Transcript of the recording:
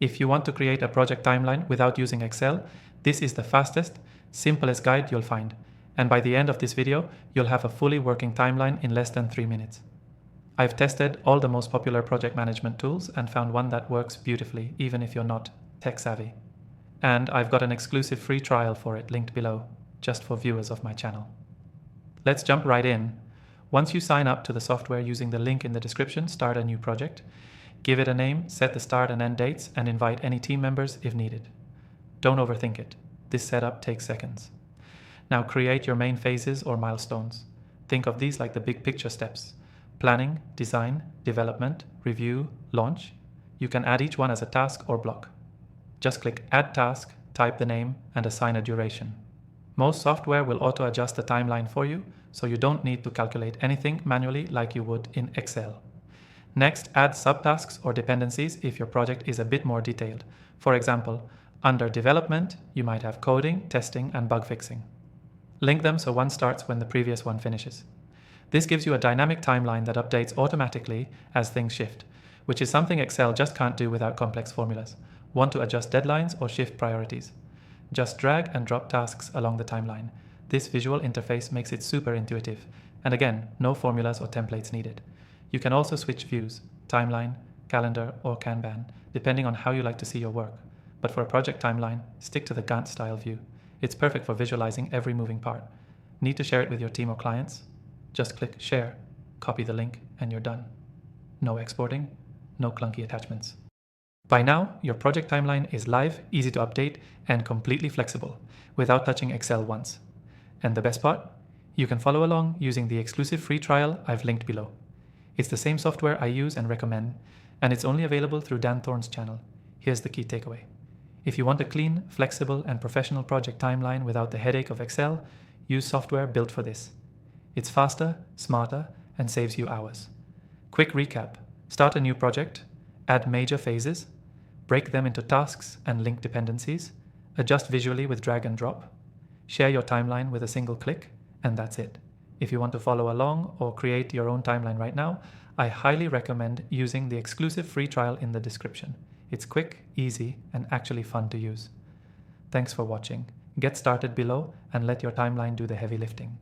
If you want to create a project timeline without using Excel, this is the fastest, simplest guide you'll find. And by the end of this video, you'll have a fully working timeline in less than 3 minutes. I've tested all the most popular project management tools and found one that works beautifully, even if you're not tech savvy. And I've got an exclusive free trial for it linked below, just for viewers of my channel. Let's jump right in. Once you sign up to the software using the link in the description, start a new project. Give it a name, set the start and end dates, and invite any team members if needed. Don't overthink it. This setup takes seconds. Now create your main phases or milestones. Think of these like the big picture steps: planning, design, development, review, launch. You can add each one as a task or block. Just click Add Task, type the name, and assign a duration. Most software will auto-adjust the timeline for you, so you don't need to calculate anything manually like you would in Excel. Next, add subtasks or dependencies if your project is a bit more detailed. For example, under development, you might have coding, testing, and bug fixing. Link them so one starts when the previous one finishes. This gives you a dynamic timeline that updates automatically as things shift, which is something Excel just can't do without complex formulas. Want to adjust deadlines or shift priorities? Just drag and drop tasks along the timeline. This visual interface makes it super intuitive. And again, no formulas or templates needed. You can also switch views, timeline, calendar, or Kanban, depending on how you like to see your work. But for a project timeline, stick to the Gantt style view. It's perfect for visualizing every moving part. Need to share it with your team or clients? Just click Share, copy the link, and you're done. No exporting, no clunky attachments. By now, your project timeline is live, easy to update, and completely flexible, without touching Excel once. And the best part? You can follow along using the exclusive free trial I've linked below. It's the same software I use and recommend, and it's only available through Dan Thorne's channel. Here's the key takeaway. If you want a clean, flexible, and professional project timeline without the headache of Excel, use software built for this. It's faster, smarter, and saves you hours. Quick recap. Start a new project, add major phases, break them into tasks and link dependencies, adjust visually with drag and drop, share your timeline with a single click, and that's it. If you want to follow along or create your own timeline right now, I highly recommend using the exclusive free trial in the description. It's quick, easy, and actually fun to use. Thanks for watching. Get started below and let your timeline do the heavy lifting.